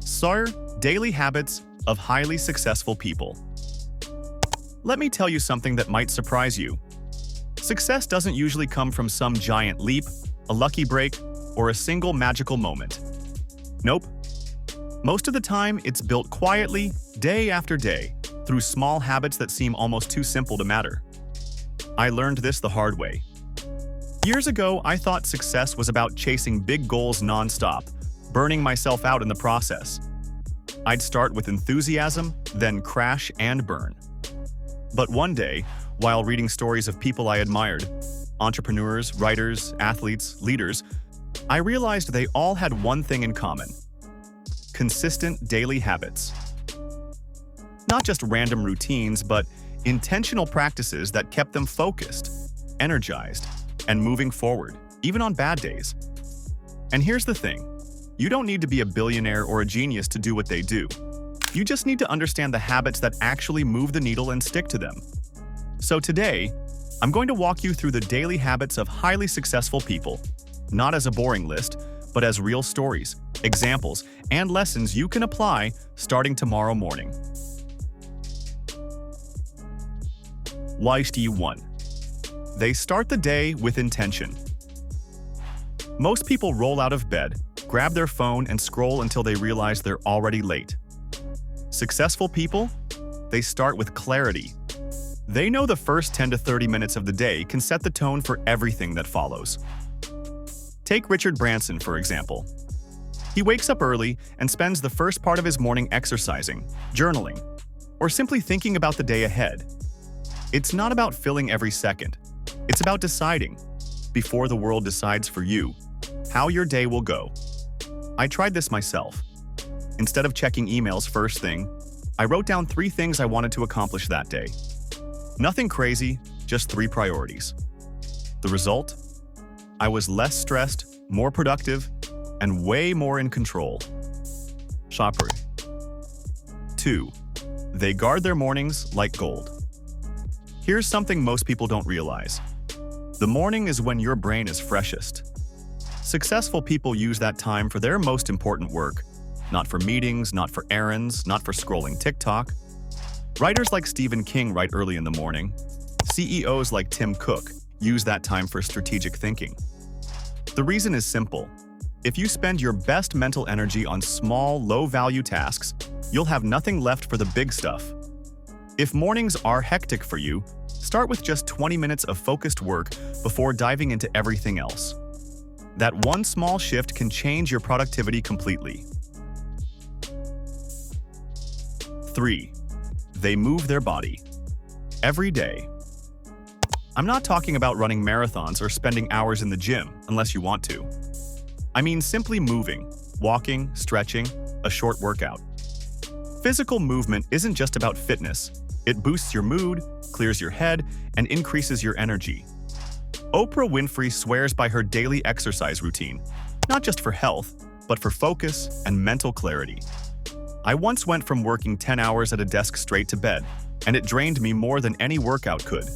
So, daily habits of highly successful people. Let me tell you something that might surprise you. Success doesn't usually come from some giant leap, a lucky break, or a single magical moment. Nope. Most of the time, it's built quietly, day after day, through small habits that seem almost too simple to matter. I learned this the hard way. Years ago, I thought success was about chasing big goals non-stop, burning myself out in the process. I'd start with enthusiasm, then crash and burn. But one day, while reading stories of people I admired, entrepreneurs, writers, athletes, leaders, I realized they all had one thing in common: consistent daily habits. Not just random routines, but intentional practices that kept them focused, energized, and moving forward, even on bad days. And here's the thing: you don't need to be a billionaire or a genius to do what they do. You just need to understand the habits that actually move the needle and stick to them. So today, I'm going to walk you through the daily habits of highly successful people, not as a boring list, but as real stories, examples, and lessons you can apply starting tomorrow morning. Lifestyle 1. They start the day with intention. Most people roll out of bed, grab their phone, and scroll until they realize they're already late. Successful people? They start with clarity. They know the first 10 to 30 minutes of the day can set the tone for everything that follows. Take Richard Branson, for example. He wakes up early and spends the first part of his morning exercising, journaling, or simply thinking about the day ahead. It's not about filling every second. It's about deciding, before the world decides for you, how your day will go. I tried this myself. Instead of checking emails first thing, I wrote down 3 things I wanted to accomplish that day. Nothing crazy, just 3 priorities. The result? I was less stressed, more productive, and way more in control. Shopper. 2. They guard their mornings like gold. Here's something most people don't realize. The morning is when your brain is freshest. Successful people use that time for their most important work, not for meetings, not for errands, not for scrolling TikTok. Writers like Stephen King write early in the morning. CEOs like Tim Cook use that time for strategic thinking. The reason is simple. If you spend your best mental energy on small, low-value tasks, you'll have nothing left for the big stuff. If mornings are hectic for you, start with just 20 minutes of focused work before diving into everything else. That one small shift can change your productivity completely. 3. They move their body. Every day. I'm not talking about running marathons or spending hours in the gym, unless you want to. I mean simply moving, walking, stretching, a short workout. Physical movement isn't just about fitness. It boosts your mood, clears your head, and increases your energy. Oprah Winfrey swears by her daily exercise routine, not just for health, but for focus and mental clarity. I once went from working 10 hours at a desk straight to bed, and it drained me more than any workout could.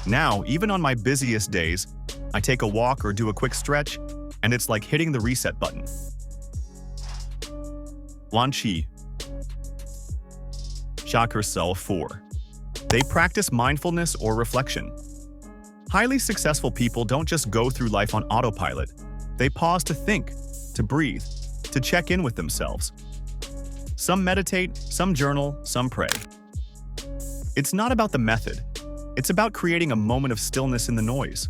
Now, even on my busiest days, I take a walk or do a quick stretch, and it's like hitting the reset button. Lan Chi. Chakra Cell 4. They practice mindfulness or reflection. Highly successful people don't just go through life on autopilot. They pause to think, to breathe, to check in with themselves. Some meditate, some journal, some pray. It's not about the method. It's about creating a moment of stillness in the noise.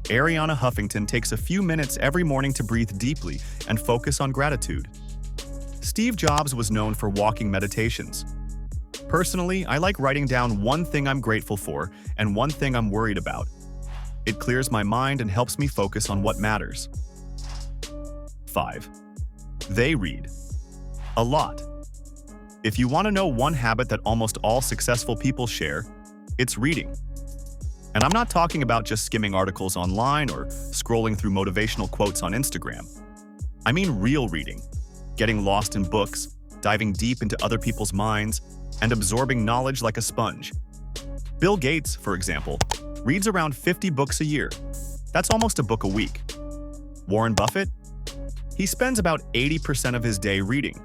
Arianna Huffington takes a few minutes every morning to breathe deeply and focus on gratitude. Steve Jobs was known for walking meditations. Personally, I like writing down one thing I'm grateful for and one thing I'm worried about. It clears my mind and helps me focus on what matters. 5. They read. A lot. If you want to know one habit that almost all successful people share, it's reading. And I'm not talking about just skimming articles online or scrolling through motivational quotes on Instagram. I mean real reading, getting lost in books, diving deep into other people's minds, and absorbing knowledge like a sponge. Bill Gates, for example, reads around 50 books a year. That's almost a book a week. Warren Buffett? He spends about 80% of his day reading.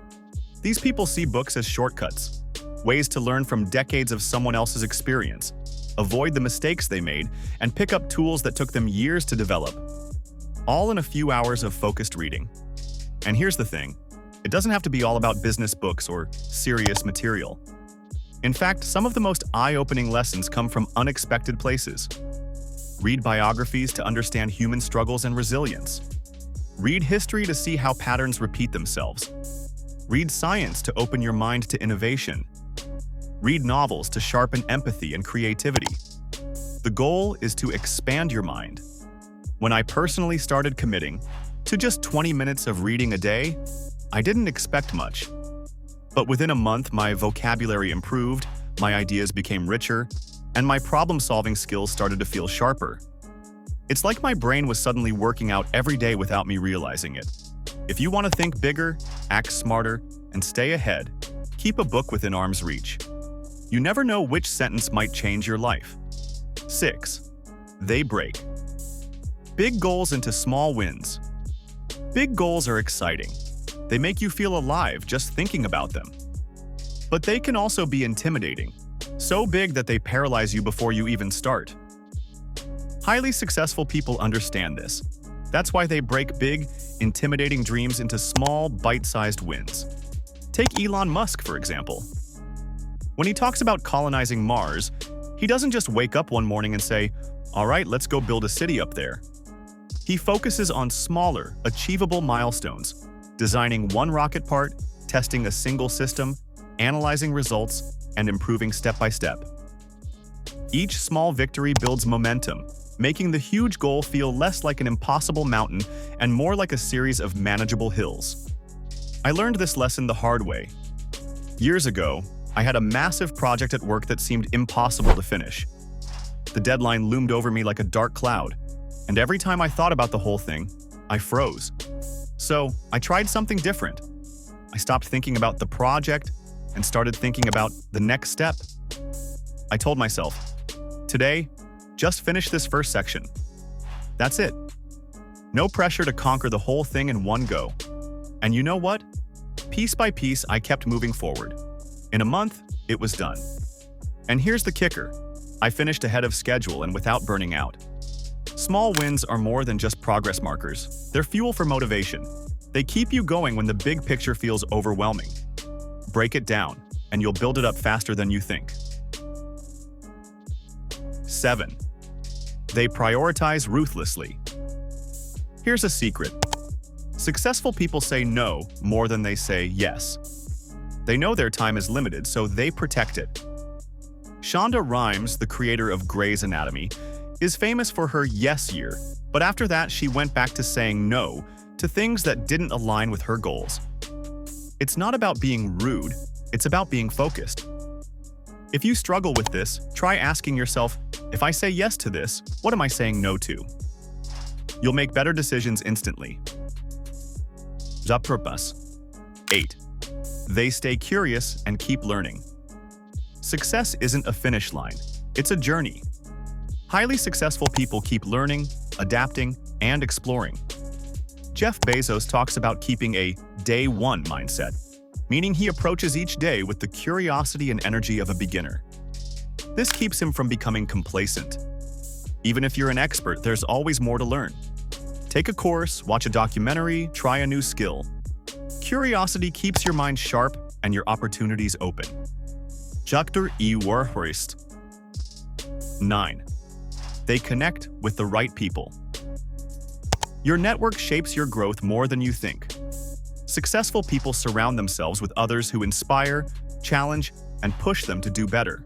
These people see books as shortcuts, ways to learn from decades of someone else's experience, avoid the mistakes they made, and pick up tools that took them years to develop, all in a few hours of focused reading. And here's the thing, it doesn't have to be all about business books or serious material. In fact, some of the most eye-opening lessons come from unexpected places. Read biographies to understand human struggles and resilience. Read history to see how patterns repeat themselves. Read science to open your mind to innovation. Read novels to sharpen empathy and creativity. The goal is to expand your mind. When I personally started committing to just 20 minutes of reading a day, I didn't expect much. But within a month, my vocabulary improved, my ideas became richer, and my problem-solving skills started to feel sharper. It's like my brain was suddenly working out every day without me realizing it. If you want to think bigger, act smarter, and stay ahead, keep a book within arm's reach. You never know which sentence might change your life. 6. They break. Big goals into small wins. Big goals are exciting. They make you feel alive just thinking about them. But they can also be intimidating, so big that they paralyze you before you even start. Highly successful people understand this. That's why they break big, intimidating dreams into small, bite-sized wins. Take Elon Musk, for example. When he talks about colonizing Mars, he doesn't just wake up one morning and say, "All right, let's go build a city up there." He focuses on smaller, achievable milestones, designing one rocket part, testing a single system, analyzing results, and improving step by step. Each small victory builds momentum, making the huge goal feel less like an impossible mountain and more like a series of manageable hills. I learned this lesson the hard way. Years ago, I had a massive project at work that seemed impossible to finish. The deadline loomed over me like a dark cloud, and every time I thought about the whole thing, I froze. So, I tried something different. I stopped thinking about the project and started thinking about the next step. I told myself, today, just finish this first section. That's it. No pressure to conquer the whole thing in one go. And you know what? Piece by piece, I kept moving forward. In a month, it was done. And here's the kicker. I finished ahead of schedule and without burning out. Small wins are more than just progress markers. They're fuel for motivation. They keep you going when the big picture feels overwhelming. Break it down, and you'll build it up faster than you think. 7. They prioritize ruthlessly. Here's a secret. Successful people say no more than they say yes. They know their time is limited, so they protect it. Shonda Rhimes, the creator of Grey's Anatomy, is famous for her yes year, but after that she went back to saying no to things that didn't align with her goals. It's not about being rude, it's about being focused. If you struggle with this, try asking yourself, if I say yes to this, what am I saying no to? You'll make better decisions instantly. The purpose. 8. They stay curious and keep learning. Success isn't a finish line, it's a journey. Highly successful people keep learning, adapting, and exploring. Jeff Bezos talks about keeping a day one mindset, meaning he approaches each day with the curiosity and energy of a beginner. This keeps him from becoming complacent. Even if you're an expert, there's always more to learn. Take a course, watch a documentary, try a new skill. Curiosity keeps your mind sharp and your opportunities open. Jakter I Warhorst. 9. They connect with the right people. Your network shapes your growth more than you think. Successful people surround themselves with others who inspire, challenge, and push them to do better.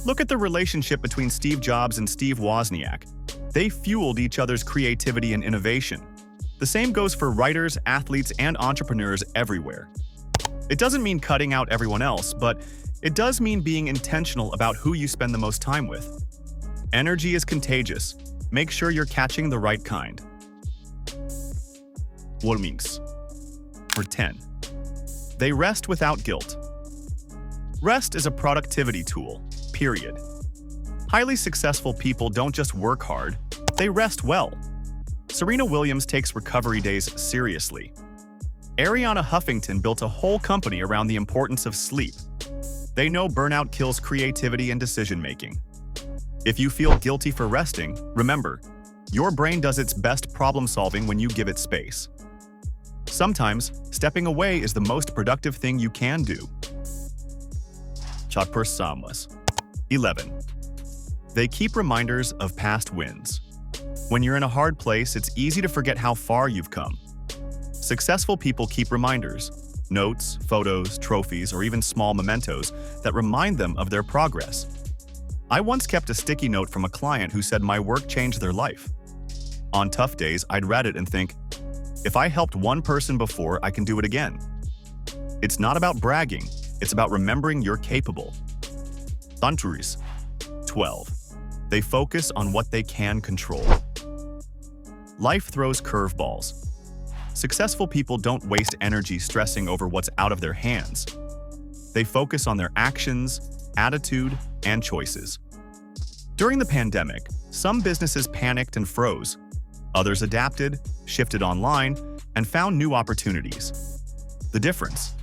Look at the relationship between Steve Jobs and Steve Wozniak. They fueled each other's creativity and innovation. The same goes for writers, athletes, and entrepreneurs everywhere. It doesn't mean cutting out everyone else, but it does mean being intentional about who you spend the most time with. Energy is contagious. Make sure you're catching the right kind. Warmings. Or 10. They rest without guilt. Rest is a productivity tool, period. Highly successful people don't just work hard, they rest well. Serena Williams takes recovery days seriously. Ariana Huffington built a whole company around the importance of sleep. They know burnout kills creativity and decision-making. If you feel guilty for resting, remember, your brain does its best problem-solving when you give it space. Sometimes, stepping away is the most productive thing you can do. Çok persamaz. 11. They keep reminders of past wins. When you're in a hard place, it's easy to forget how far you've come. Successful people keep reminders, notes, photos, trophies, or even small mementos that remind them of their progress. I once kept a sticky note from a client who said my work changed their life. On tough days, I'd read it and think, if I helped one person before, I can do it again. It's not about bragging, it's about remembering you're capable. Santuris. 12. They focus on what they can control. Life throws curveballs. Successful people don't waste energy stressing over what's out of their hands. They focus on their actions, attitude, and choices. During the pandemic, some businesses panicked and froze. Others adapted, shifted online, and found new opportunities. The difference?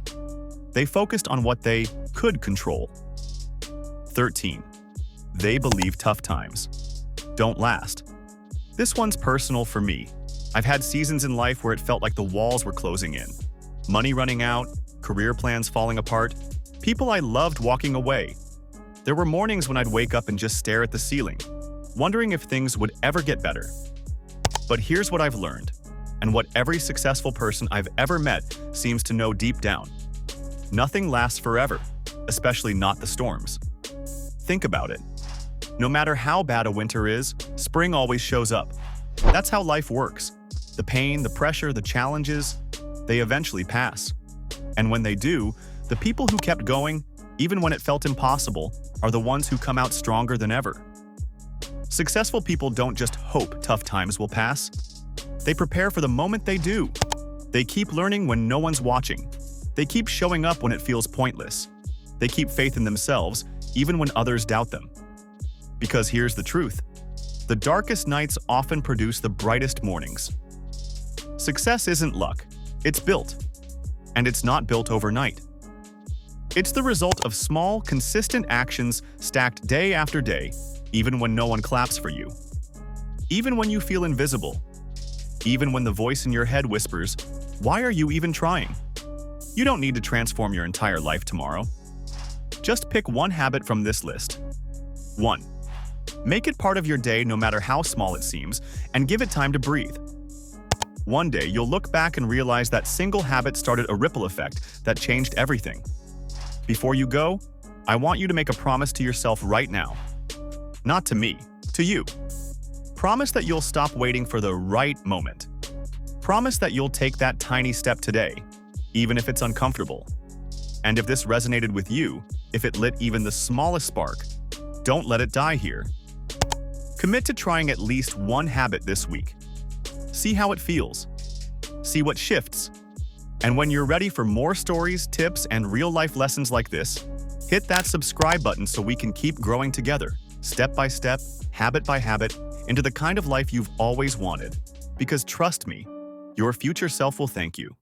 They focused on what they could control. 13. They believe tough times don't last. This one's personal for me. I've had seasons in life where it felt like the walls were closing in. Money running out, career plans falling apart, people I loved walking away. There were mornings when I'd wake up and just stare at the ceiling, wondering if things would ever get better. But here's what I've learned, and what every successful person I've ever met seems to know deep down. Nothing lasts forever, especially not the storms. Think about it. No matter how bad a winter is, spring always shows up. That's how life works. The pain, the pressure, the challenges, they eventually pass. And when they do, the people who kept going, even when it felt impossible, are the ones who come out stronger than ever. Successful people don't just hope tough times will pass. They prepare for the moment they do. They keep learning when no one's watching. They keep showing up when it feels pointless. They keep faith in themselves, even when others doubt them. Because here's the truth. The darkest nights often produce the brightest mornings. Success isn't luck. It's built. And it's not built overnight. It's the result of small, consistent actions stacked day after day, even when no one claps for you. Even when you feel invisible. Even when the voice in your head whispers, "Why are you even trying?" You don't need to transform your entire life tomorrow. Just pick one habit from this list. 1. Make it part of your day no matter how small it seems, and give it time to breathe. One day, you'll look back and realize that single habit started a ripple effect that changed everything. Before you go, I want you to make a promise to yourself right now. Not to me, to you. Promise that you'll stop waiting for the right moment. Promise that you'll take that tiny step today, even if it's uncomfortable. And if this resonated with you, if it lit even the smallest spark, don't let it die here. Commit to trying at least one habit this week. See how it feels. See what shifts. And when you're ready for more stories, tips, and real-life lessons like this, hit that subscribe button so we can keep growing together, step by step, habit by habit, into the kind of life you've always wanted. Because trust me, your future self will thank you.